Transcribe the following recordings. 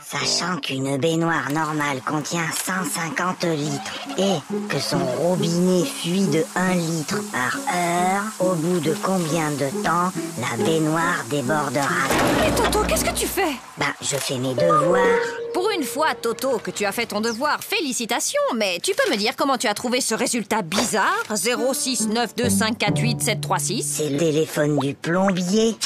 Sachant qu'une baignoire normale contient 150 litres et que son robinet fuit de 1 litre par heure, au bout de combien de temps la baignoire débordera? Mais Toto, qu'est-ce que tu fais? Je fais mes devoirs. Pour une fois, Toto, que tu as fait ton devoir, félicitations, mais tu peux me dire comment tu as trouvé ce résultat bizarre? 06925487736. C'est le téléphone du plombier.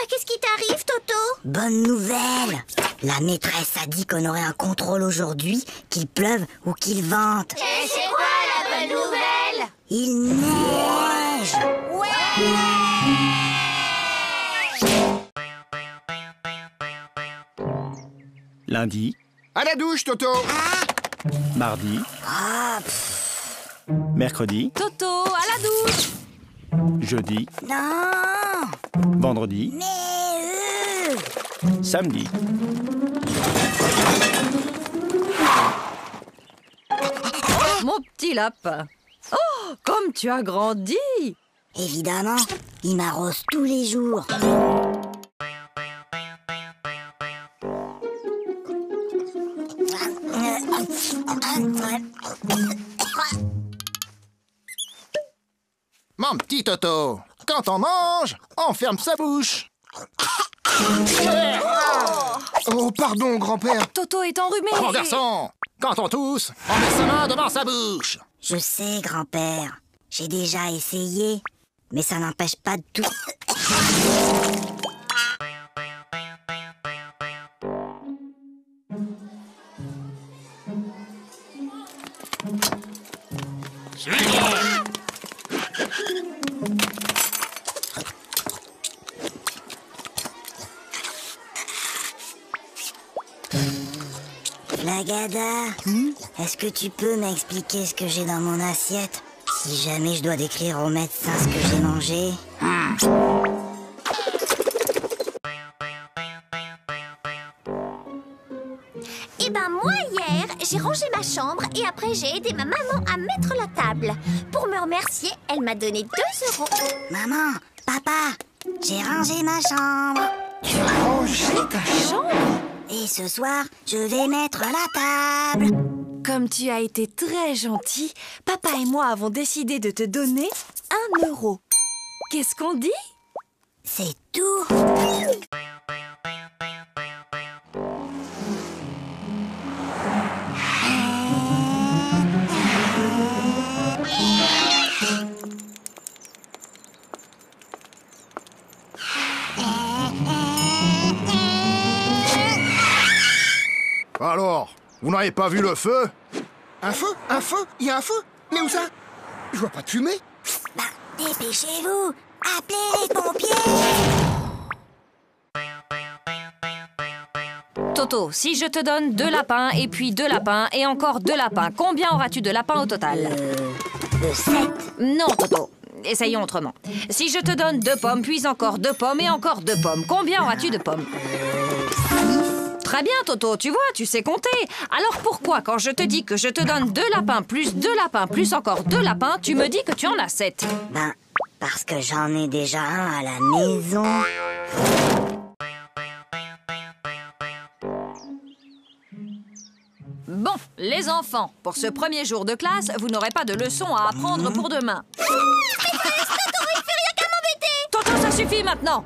Qu'est-ce qui t'arrive, Toto? Bonne nouvelle! La maîtresse a dit qu'on aurait un contrôle aujourd'hui, qu'il pleuve ou qu'il vente. Et c'est quoi la bonne nouvelle? Il neige! Lundi. À la douche, Toto. Mardi. Mercredi. Toto, à la douche! Jeudi. Non! Vendredi. Mais Samedi. Mon petit lapin. Oh, comme tu as grandi! évidemment, il m'arrose tous les jours. Mon petit Toto, quand on mange, on ferme sa bouche. Oh, pardon, grand-père. Toto est enrhumé. Mon garçon, quand on tousse, on met sa main devant sa bouche. Je sais, grand-père. J'ai déjà essayé, mais ça n'empêche pas de tout. Flagada, est-ce que tu peux m'expliquer ce que j'ai dans mon assiette? Si jamais je dois décrire au médecin ce que j'ai mangé. Eh ben moi hier, j'ai rangé ma chambre et après j'ai aidé ma maman à mettre la table. Pour me remercier, elle m'a donné 2 €. Maman, papa, j'ai rangé ma chambre. Tu as rangé ta chambre? Et ce soir, je vais mettre la table. Comme tu as été très gentil, papa et moi avons décidé de te donner 1 €. Qu'est-ce qu'on dit? C'est tout. Alors, vous n'avez pas vu le feu? Un feu? Un feu? Il y a un feu? Mais où ça? Je vois pas de fumée. Dépêchez-vous. Appelez les pompiers. Toto, si je te donne 2 lapins et puis 2 lapins et encore 2 lapins, combien auras-tu de lapins au total? 7. Non, Toto. Essayons autrement. Si je te donne 2 pommes, puis encore 2 pommes et encore 2 pommes, combien auras-tu de pommes? Très bien, Toto, tu vois, tu sais compter. Alors pourquoi, quand je te dis que je te donne 2 lapins plus 2 lapins plus encore 2 lapins, tu me dis que tu en as 7? Parce que j'en ai déjà un à la maison. Bon, les enfants, pour ce premier jour de classe, vous n'aurez pas de leçons à apprendre pour demain. Maîtresse, Toto, il fait rien qu'à m'embêter. Toto, ça suffit maintenant.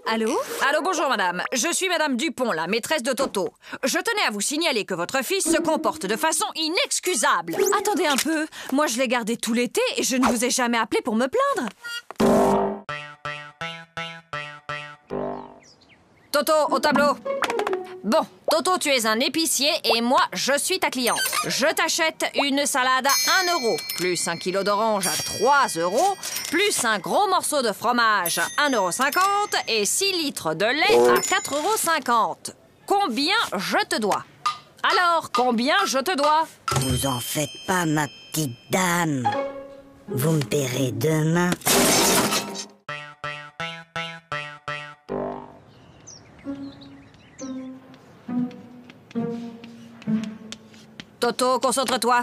Allô? Allô, bonjour madame. Je suis madame Dupont, la maîtresse de Toto. Je tenais à vous signaler que votre fils se comporte de façon inexcusable. Attendez un peu. Moi, je l'ai gardé tout l'été et je ne vous ai jamais appelé pour me plaindre. Toto, au tableau. Bon, Toto, tu es un épicier et moi, je suis ta cliente. Je t'achète une salade à 1 €, plus 1 kilo d'orange à 3 €, plus un gros morceau de fromage à 1,50 € et 6 litres de lait à 4,50 €. Combien je te dois? Alors, combien je te dois? Vous en faites pas, ma petite dame. Vous me paierez demain. Toto, concentre-toi.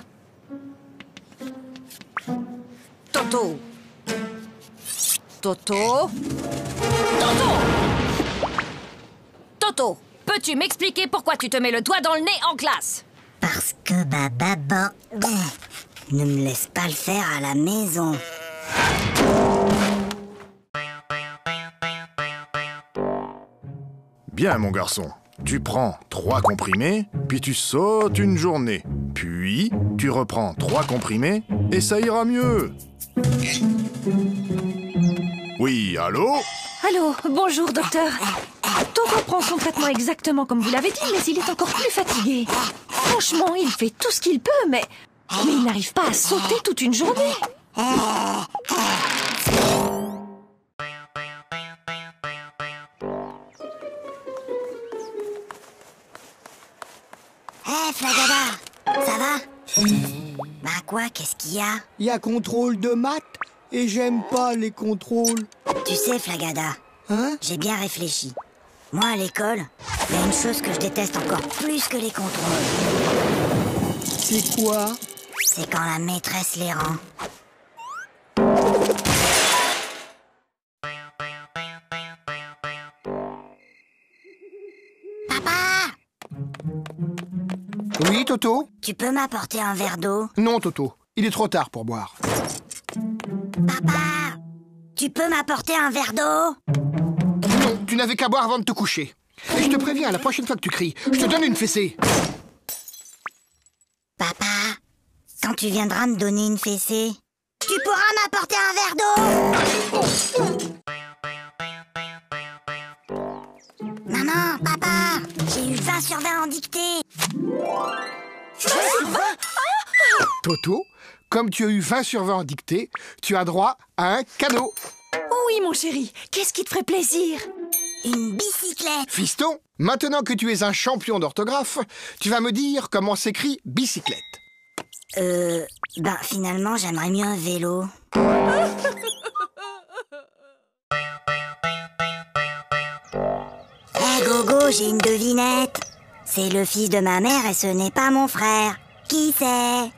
Toto. Toto. Toto. Toto, peux-tu m'expliquer pourquoi tu te mets le doigt dans le nez en classe? Parce que maman ne me laisse pas le faire à la maison. Bien, mon garçon. Tu prends 3 comprimés, puis tu sautes une journée. Puis, tu reprends 3 comprimés, et ça ira mieux. Oui, allô? Allô, bonjour, docteur. Toto prend son traitement exactement comme vous l'avez dit, mais il est encore plus fatigué. Franchement, il fait tout ce qu'il peut, mais il n'arrive pas à sauter toute une journée. Hé, Flagada, ça va? Bah quoi, qu'est-ce qu'il y a? Il y a contrôle de maths et j'aime pas les contrôles. Tu sais, Flagada, Hein? j'ai bien réfléchi. Moi, à l'école, il y a une chose que je déteste encore plus que les contrôles. C'est quoi? C'est quand la maîtresse les rend. Papa! Oui, Toto? Tu peux m'apporter un verre d'eau? Non, Toto. Il est trop tard pour boire. Papa! Tu peux m'apporter un verre d'eau? Non, tu n'avais qu'à boire avant de te coucher. Et je te préviens, la prochaine fois que tu cries, je te donne une fessée. Papa, quand tu viendras me donner une fessée, tu pourras m'apporter un verre d'eau? Maman, papa, j'ai eu 20 sur 20 en dictée. 20 sur 20? Toto, comme tu as eu 20 sur 20 en dictée, tu as droit à un cadeau. Oui, mon chéri, qu'est-ce qui te ferait plaisir? Une bicyclette. Fiston, maintenant que tu es un champion d'orthographe, tu vas me dire comment s'écrit bicyclette. Ben finalement, j'aimerais mieux un vélo. Hé Gogo, j'ai une devinette. C'est le fils de ma mère et ce n'est pas mon frère. Qui c'est?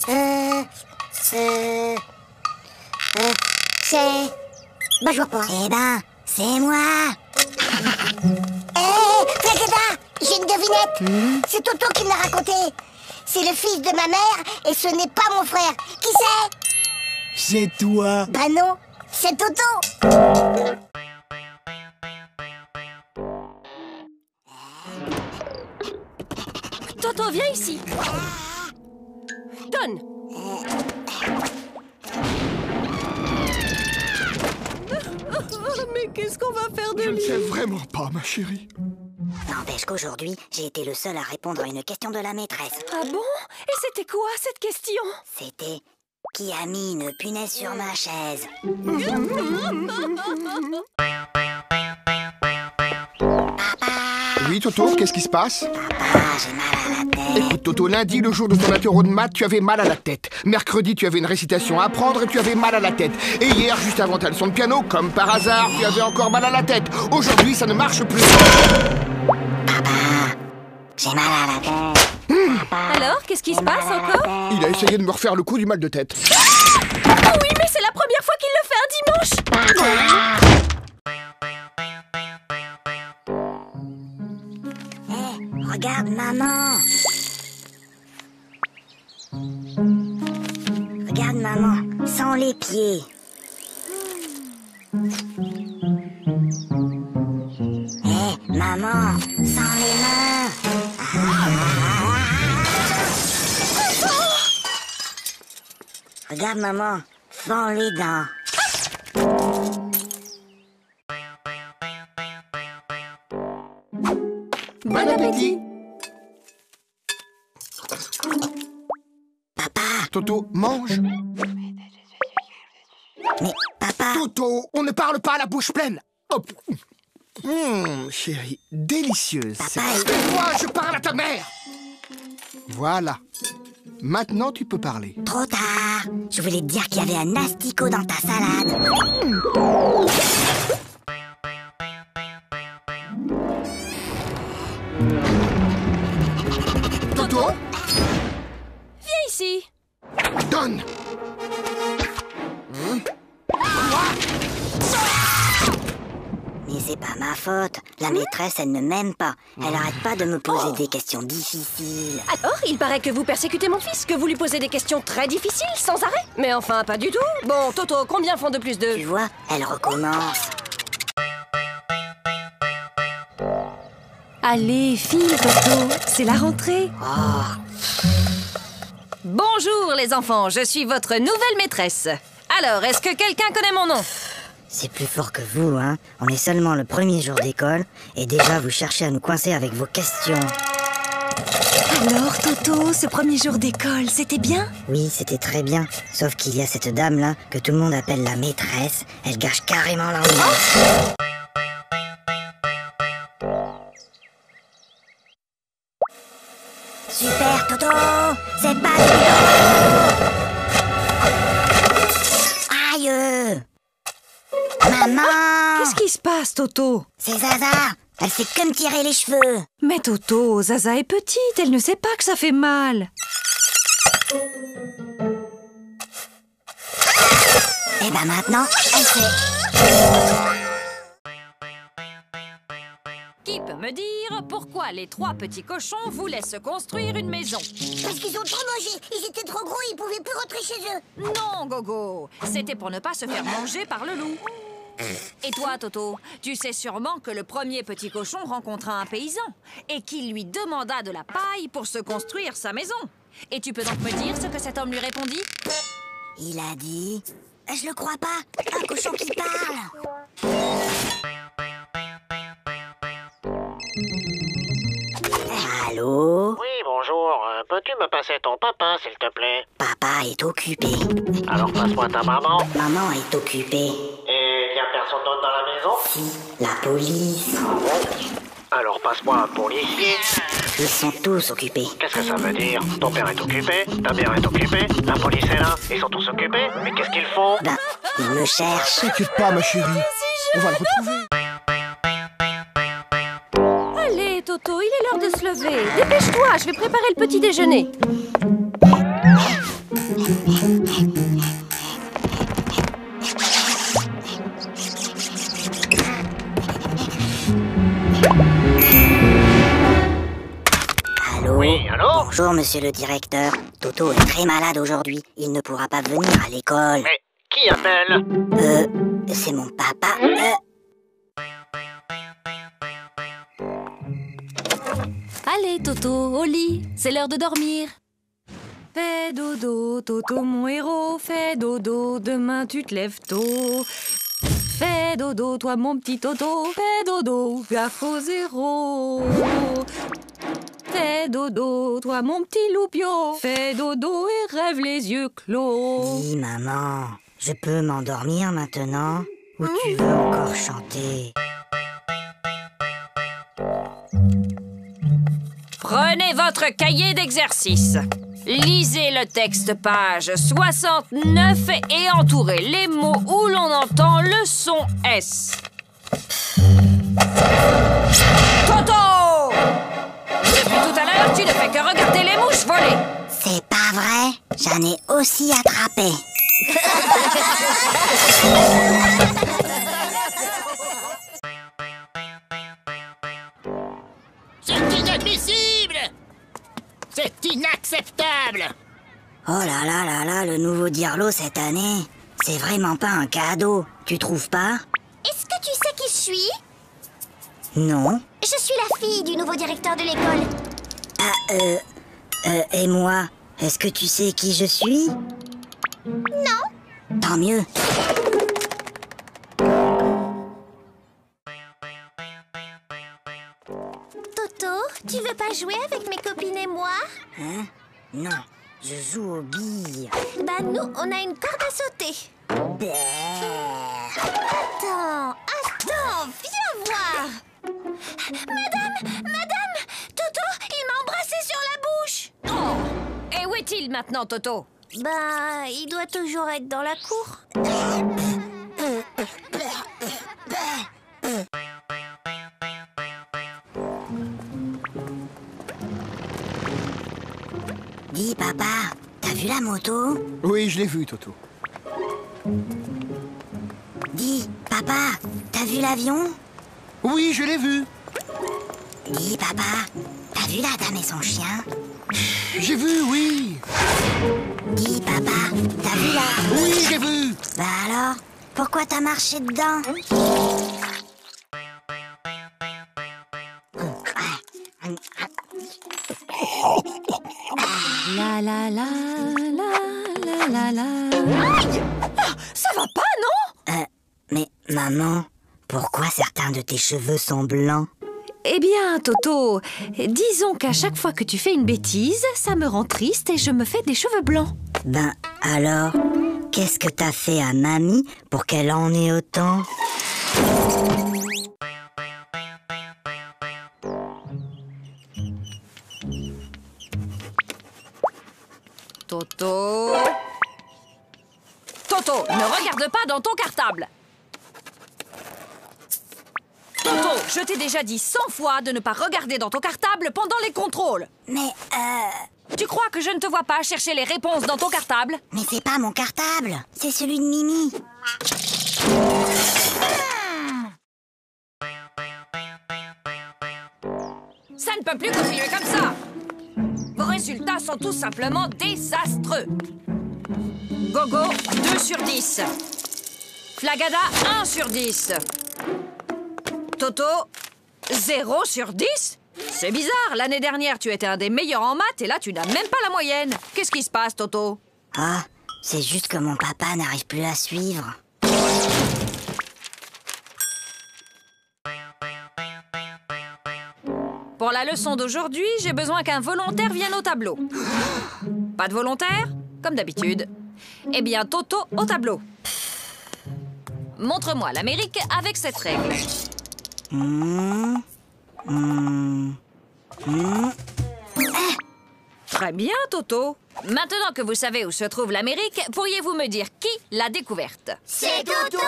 C'est... Bah je vois pas. Eh ben, c'est moi. Hé, Flagada, j'ai une devinette. C'est Toto qui me l'a raconté. C'est le fils de ma mère et ce n'est pas mon frère. Qui c'est? C'est toi. Bah non, c'est Toto. Toto, viens ici. Donne. Mais qu'est-ce qu'on va faire de Je ne lui? sais vraiment pas, ma chérie. N'empêche qu'aujourd'hui, j'ai été le seul à répondre à une question de la maîtresse. Ah bon? Et c'était quoi cette question? C'était qui a mis une punaise sur ma chaise? Oui, Toto, qu'est-ce qui se passe? Papa, j'ai mal à la tête. Écoute, Toto, lundi, le jour de ton interro de maths, tu avais mal à la tête. Mercredi, tu avais une récitation à apprendre et tu avais mal à la tête. Et hier, juste avant ta leçon de piano, comme par hasard, tu avais encore mal à la tête. Aujourd'hui, ça ne marche plus. J'ai mal à la tête. Alors, qu'est-ce qui se passe encore? Il a essayé de me refaire le coup du mal de tête. Ah oui, mais c'est la première fois qu'il le fait un dimanche. Regarde, maman. Regarde, maman, sans les pieds. Maman, sans les mains. Regarde, maman, sans les dents. Bon appétit. Papa, Toto, mange. mais papa... Toto, on ne parle pas à la bouche pleine. Hop. Chérie, délicieuse. Papa, Moi, je parle à ta mère. Voilà. Maintenant, tu peux parler. trop tard. Je voulais te dire qu'il y avait un asticot dans ta salade. Toto? c'est pas ma faute. La maîtresse, elle ne m'aime pas. Elle arrête pas de me poser des questions difficiles. Alors, il paraît que vous persécutez mon fils, que vous lui posez des questions très difficiles, sans arrêt. Mais enfin, pas du tout. Bon, Toto, combien font 2 plus 2? Tu vois, elle recommence. Allez, file, Toto, c'est la rentrée. Bonjour, les enfants, je suis votre nouvelle maîtresse. Alors, est-ce que quelqu'un connaît mon nom? C'est plus fort que vous, hein. On est seulement le premier jour d'école et déjà vous cherchez à nous coincer avec vos questions. Alors, Toto, ce premier jour d'école, c'était bien? Oui, c'était très bien. Sauf qu'il y a cette dame-là que tout le monde appelle la maîtresse. Elle gâche carrément l'ambiance. Super, Toto! C'est pas du Aïe! Maman! Qu'est-ce qui se passe, Toto? C'est Zaza! Elle fait que me tirer les cheveux! Mais Toto, Zaza est petite, elle ne sait pas que ça fait mal. Et ben maintenant, elle sait. Qui peut me dire pourquoi les 3 petits cochons voulaient se construire une maison? Parce qu'ils ont trop mangé, ils étaient trop gros, ils pouvaient plus rentrer chez eux. Non, Gogo, c'était pour ne pas se faire manger par le loup. Et toi, Toto, tu sais sûrement que le premier petit cochon rencontra un paysan et qu'il lui demanda de la paille pour se construire sa maison. Et tu peux donc me dire ce que cet homme lui répondit? Il a dit... Je le crois pas, un cochon qui parle. Allô? Oui, bonjour. Peux-tu me passer ton papa, s'il te plaît? Papa est occupé. Alors passe-moi ta maman. Maman est occupée. Et y a personne d'autre dans la maison? Si, la police. Alors passe-moi un policier. Ils sont tous occupés. Qu'est-ce que ça veut dire? Ton père est occupé, ta mère est occupée, la police est là, ils sont tous occupés. Mais qu'est-ce qu'ils font? Ben, ils me cherchent. T'inquiète pas, ma chérie. On va le retrouver. Allez, Toto, il est l'heure de se lever. Dépêche-toi, je vais préparer le petit déjeuner. Allô? Oui, allô? Bonjour, monsieur le directeur. Toto est très malade aujourd'hui. Il ne pourra pas venir à l'école. Mais qui appelle? C'est mon papa. Allez, Toto, au lit, c'est l'heure de dormir. Fais dodo, Toto, mon héros, fais dodo, demain tu te lèves tôt. Fais dodo, toi mon petit Toto, fais dodo, gaffe au 0. Fais dodo, toi mon petit loupio, fais dodo et rêve les yeux clos. Oui, maman. Je peux m'endormir maintenant? Ou tu veux encore chanter? Prenez votre cahier d'exercice. Lisez le texte page 69 et entourez les mots où l'on entend le son S. Toto! Depuis tout à l'heure, tu ne fais que regarder les mouches voler. C'est pas vrai? J'en ai aussi attrapé. C'est inadmissible! C'est inacceptable! Oh là là là là, le nouveau Dirlo cette année. C'est vraiment pas un cadeau, tu trouves pas? Est-ce que tu sais qui je suis? Non. Je suis la fille du nouveau directeur de l'école. Et moi, est-ce que tu sais qui je suis? Non. Tant mieux. Toto, tu veux pas jouer avec mes copines et moi? Hein? Non, je joue aux billes. Bah nous, on a une corde à sauter. Attends, viens voir. Madame, Toto, il m'a embrassé sur la bouche. Oh! Et où est-il maintenant, Toto? Bah, il doit toujours être dans la cour. Dis, papa, t'as vu la moto? Oui, je l'ai vu, Toto. Dis, papa, t'as vu l'avion? Oui, je l'ai vu. Dis, papa, t'as vu la dame et son chien? J'ai vu, oui. Dis, papa, t'as vu la... Oui, j'ai vu. Bah alors, pourquoi t'as marché dedans? La la la la la la la. Aïe! Ah, ça va pas, non? Mais maman, pourquoi certains de tes cheveux sont blancs? Eh bien, Toto, disons qu'à chaque fois que tu fais une bêtise, ça me rend triste et je me fais des cheveux blancs. Ben alors, qu'est-ce que t'as fait à mamie pour qu'elle en ait autant? Toto... Toto, ne regarde pas dans ton cartable. Toto, je t'ai déjà dit 100 fois de ne pas regarder dans ton cartable pendant les contrôles. Mais Tu crois que je ne te vois pas chercher les réponses dans ton cartable? mais c'est pas mon cartable, c'est celui de Mimi. Ça ne peut plus continuer comme ça. Vos résultats sont tout simplement désastreux. Gogo, 2 sur 10. Flagada, 1 sur 10. Toto, 0 sur 10? C'est bizarre, l'année dernière, tu étais un des meilleurs en maths et là, tu n'as même pas la moyenne. Qu'est-ce qui se passe, Toto? Ah, c'est juste que mon papa n'arrive plus à suivre. Pour la leçon d'aujourd'hui, j'ai besoin qu'un volontaire vienne au tableau. Pas de volontaire? Comme d'habitude. Eh bien, Toto, au tableau. Montre-moi l'Amérique avec cette règle. Très bien, Toto. Maintenant que vous savez où se trouve l'Amérique, pourriez-vous me dire qui l'a découverte? C'est Toto!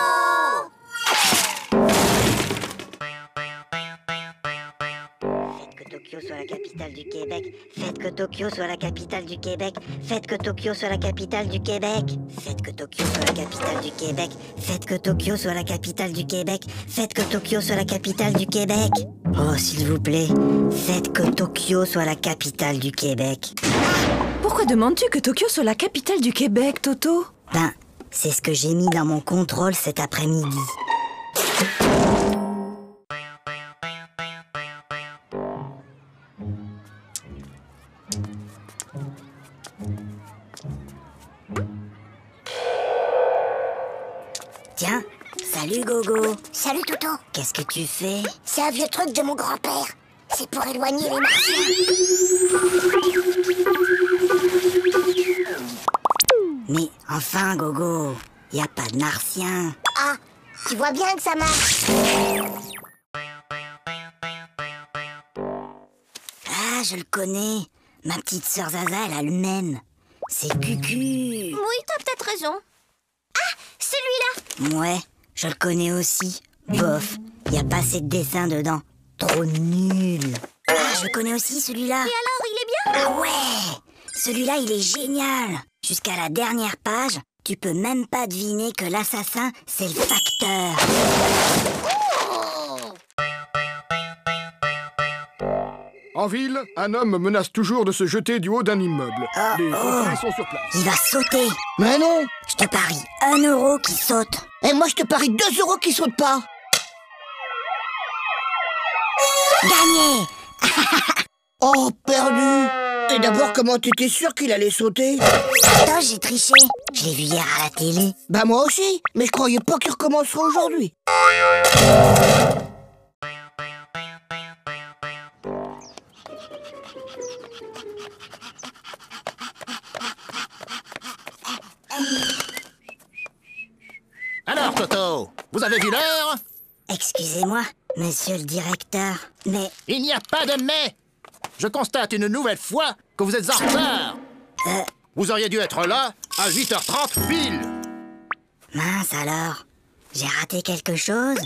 Faites que Tokyo soit la capitale du Québec. Faites que Tokyo soit la capitale du Québec. Faites que Tokyo soit la capitale du Québec. Faites que Tokyo soit la capitale du Québec. Faites que Tokyo soit la capitale du Québec. Faites que Tokyo soit la capitale du Québec. Oh, s'il vous plaît, faites que Tokyo soit la capitale du Québec. Pourquoi demandes-tu que Tokyo soit la capitale du Québec, Toto? Ben, c'est ce que j'ai mis dans mon contrôle cet après-midi. Tiens, salut Gogo. Salut Toto, Qu'est-ce que tu fais? c'est un vieux truc de mon grand-père. C'est pour éloigner les martiens. Mais enfin Gogo, y a pas de martien. Ah, tu vois bien que ça marche. Ah, je le connais. Ma petite sœur Zaza, elle a le même. C'est Cucu. Oui, t'as peut-être raison. Ah, celui-là. Ouais, je le connais aussi. Bof, y a pas assez de dessins dedans. Trop nul. Ah, je le connais aussi celui-là. Et alors, il est bien? Ah ouais, celui-là, il est génial. Jusqu'à la dernière page, tu peux même pas deviner que l'assassin, c'est le facteur. En ville, un homme menace toujours de se jeter du haut d'un immeuble. Les pompiers sont sur place. Il va sauter. Mais non. Je te parie 1 euro qui saute. Et moi, je te parie 2 euros qui sautent pas. Gagné. Oh, perdu. Et d'abord, comment t'étais sûr qu'il allait sauter? Attends, j'ai triché. Je l'ai vu hier à la télé. Bah moi aussi, mais je croyais pas qu'il recommencerait aujourd'hui. Alors, Toto, vous avez vu l'heure? Excusez-moi, monsieur le directeur, mais... Il n'y a pas de mais. Je constate une nouvelle fois que vous êtes en retard. Vous auriez dû être là à 8h30 pile. Mince alors, j'ai raté quelque chose?